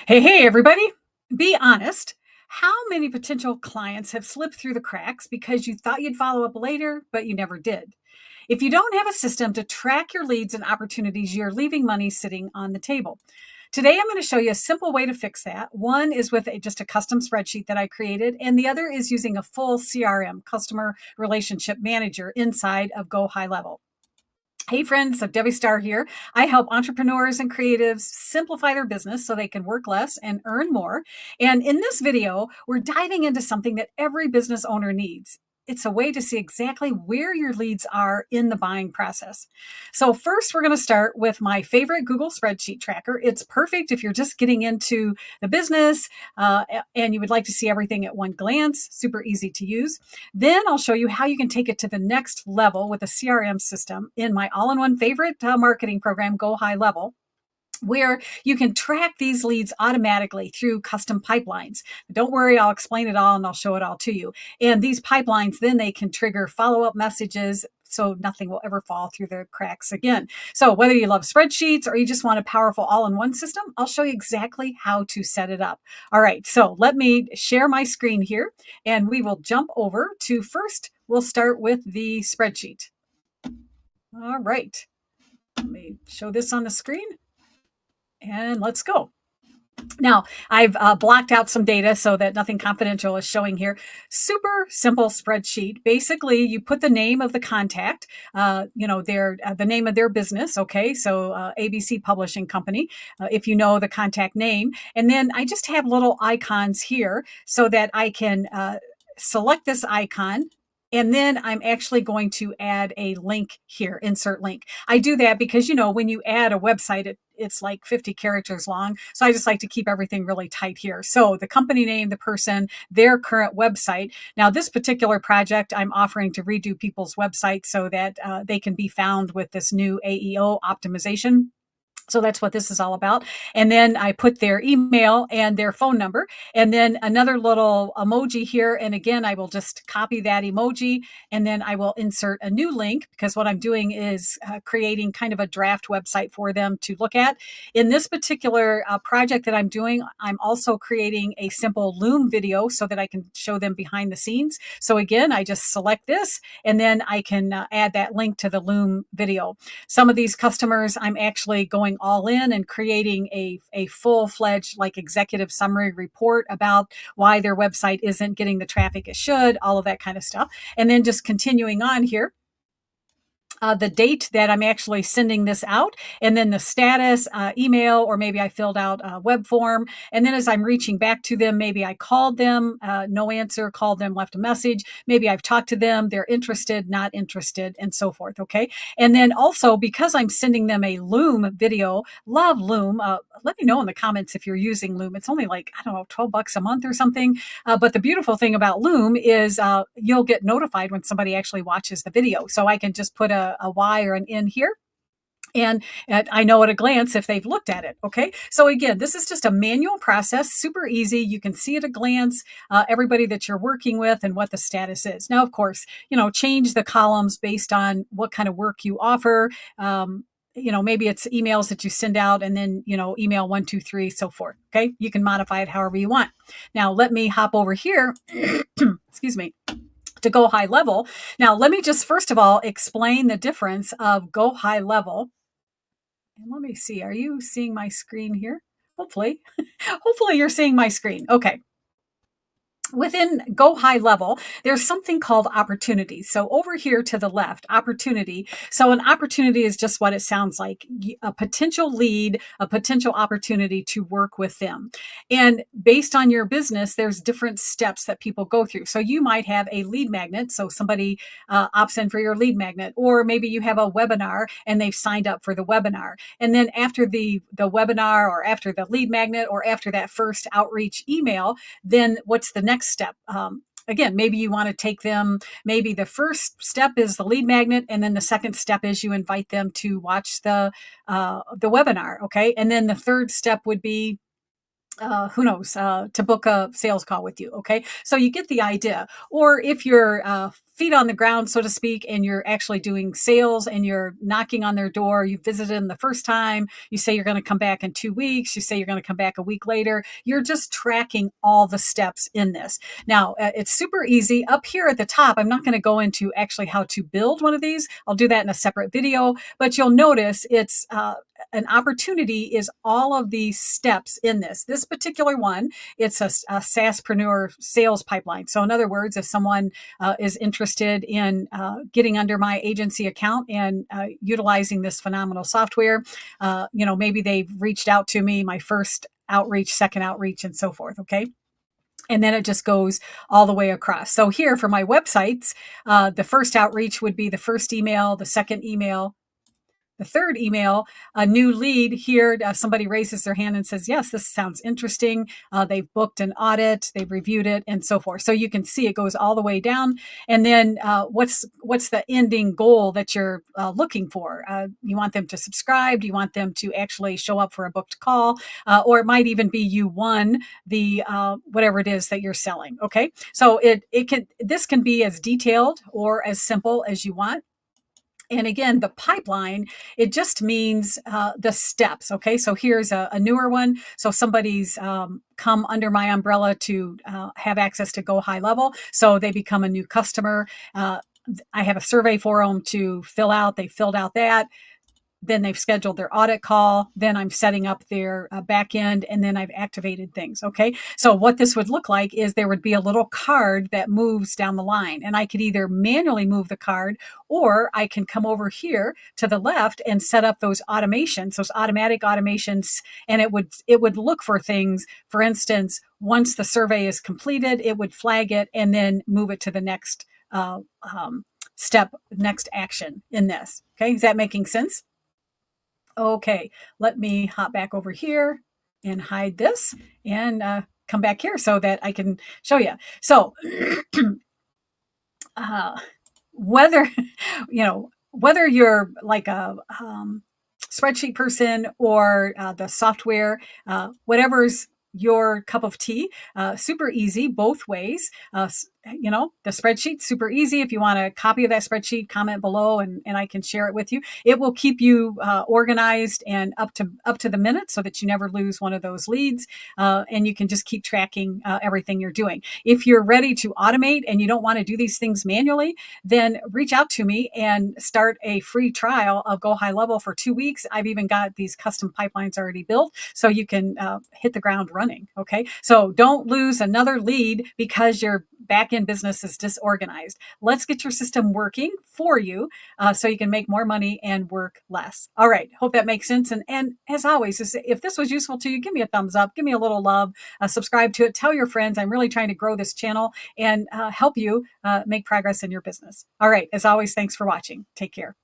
Hey, everybody. Be honest. How many potential clients have slipped through the cracks because you thought you'd follow up later, but you never did? If you don't have a system to track your leads and opportunities, you're leaving money sitting on the table. Today, I'm going to show you a simple way to fix that. One is with just a custom spreadsheet that I created, and the other is using a full CRM, Customer Relationship Manager, inside of Go High Level. Hey friends, so Debbi Starr here. I help entrepreneurs and creatives simplify their business so they can work less and earn more. And in this video, we're diving into something that every business owner needs. It's a way to see exactly where your leads are in the buying process. So first, we're going to start with my favorite Google Spreadsheet Tracker. It's perfect if you're just getting into the business and you would like to see everything at one glance. Super easy to use. Then I'll show you how you can take it to the next level with a CRM system in my all-in-one favorite marketing program, Go High Level, where you can track these leads automatically through custom pipelines. Don't worry, I'll explain it all and I'll show it all to you. And these pipelines, then they can trigger follow-up messages so nothing will ever fall through the cracks again. So whether you love spreadsheets or you just want a powerful all-in-one system, I'll show you exactly how to set it up. All right, so let me share my screen here and we will jump over to first, we'll start with the spreadsheet. All right, let me show this on the screen and let's go. Now, I've blocked out some data so that nothing confidential is showing here. Super simple spreadsheet. Basically, you put the name of the contact, the name of their business. Okay, so ABC Publishing Company, if you know the contact name. And then I just have little icons here so that I can select this icon. And then I'm actually going to add a link here, insert link. I do that because, when you add a website, it's like 50 characters long. So I just like to keep everything really tight here. So the company name, the person, their current website. Now, this particular project, I'm offering to redo people's websites so that they can be found with this new AEO optimization. So that's what this is all about. And then I put their email and their phone number, and then another little emoji here. And again, I will just copy that emoji, and then I will insert a new link because what I'm doing is creating kind of a draft website for them to look at. In this particular project that I'm doing, I'm also creating a simple Loom video so that I can show them behind the scenes. So again, I just select this, and then I can add that link to the Loom video. Some of these customers, I'm actually going all in and creating a full-fledged like executive summary report about why their website isn't getting the traffic it should, all of that kind of stuff. And then just continuing on here, the date that I'm actually sending this out, and then the status, email, or maybe I filled out a web form. And then as I'm reaching back to them, maybe I called them, no answer, called them, left a message. Maybe I've talked to them, they're interested, not interested, and so forth. Okay. And then also because I'm sending them a Loom video, love Loom. Let me know in the comments if you're using Loom. It's only like, I don't know, $12 a month or something. But the beautiful thing about Loom is you'll get notified when somebody actually watches the video. So I can just put a Y or an N here. And I know at a glance if they've looked at it. Okay. So again, this is just a manual process, super easy. You can see at a glance everybody that you're working with and what the status is. Now, of course, change the columns based on what kind of work you offer. Maybe it's emails that you send out and then, email 1, 2, 3, so forth. Okay. You can modify it however you want. Now, let me hop over here. Excuse me. To Go High Level. Now, let me just first of all explain the difference of Go High Level. And let me see, are you seeing my screen here? Hopefully, hopefully you're seeing my screen. Okay. Within Go High Level, there's something called opportunities. So over here to the left, opportunity. So an opportunity is just what it sounds like, a potential lead, a potential opportunity to work with them. And based on your business, there's different steps that people go through. So you might have a lead magnet. So somebody opts in for your lead magnet, or maybe you have a webinar and they've signed up for the webinar. And then after the webinar, or after the lead magnet, or after that first outreach email, then what's the next step? Again, maybe you want to take them, maybe the first step is the lead magnet, and then the second step is you invite them to watch the webinar. Okay. And then the third step would be who knows, to book a sales call with you. Okay. So you get the idea. Or if you're feet on the ground, so to speak, and you're actually doing sales and you're knocking on their door, you visited them the first time, you say you're going to come back in 2 weeks, you say you're going to come back a week later, you're just tracking all the steps in this. Now, it's super easy. Up here at the top, I'm not going to go into actually how to build one of these. I'll do that in a separate video, but you'll notice it's an opportunity is all of these steps in this. This particular one, it's a SaaSpreneur sales pipeline. So in other words, if someone is interested in getting under my agency account and utilizing this phenomenal software, maybe they've reached out to me, my first outreach, second outreach, and so forth. Okay. And then it just goes all the way across. So here for my websites, the first outreach would be the first email, the second email, the third email, a new lead here. Somebody raises their hand and says, yes, this sounds interesting. They've booked an audit, they've reviewed it, and so forth. So you can see it goes all the way down. And then what's the ending goal that you're looking for? You want them to subscribe? Do you want them to actually show up for a booked call? Or it might even be you won the whatever it is that you're selling. Okay. So this can be as detailed or as simple as you want. And again, the pipeline, it just means the steps. Okay. So here's a newer one. So somebody's come under my umbrella to have access to Go High Level. So they become a new customer. I have a survey for them to fill out. They filled out that. Then they've scheduled their audit call. Then I'm setting up their back end, and then I've activated things. Okay. So what this would look like is there would be a little card that moves down the line, and I could either manually move the card, or I can come over here to the left and set up those automations, those automatic automations. And it would look for things. For instance, once the survey is completed, it would flag it and then move it to the next step, next action in this. Okay. Is that making sense? Okay, let me hop back over here and hide this and come back here so that I can show you. So uh, whether, whether you're like a spreadsheet person or the software, whatever's your cup of tea, super easy both ways. The spreadsheet, super easy. If you want a copy of that spreadsheet, comment below and I can share it with you. It will keep you organized and up to the minute so that you never lose one of those leads. And you can just keep tracking everything you're doing. If you're ready to automate and you don't want to do these things manually, then reach out to me and start a free trial of Go High Level for 2 weeks. I've even got these custom pipelines already built so you can hit the ground running. Okay. So don't lose another lead because your back end business is disorganized. Let's get your system working for you so you can make more money and work less. All right. Hope that makes sense. And as always, if this was useful to you, give me a thumbs up, give me a little love, subscribe to it, tell your friends. I'm really trying to grow this channel and help you make progress in your business. All right. As always, thanks for watching. Take care.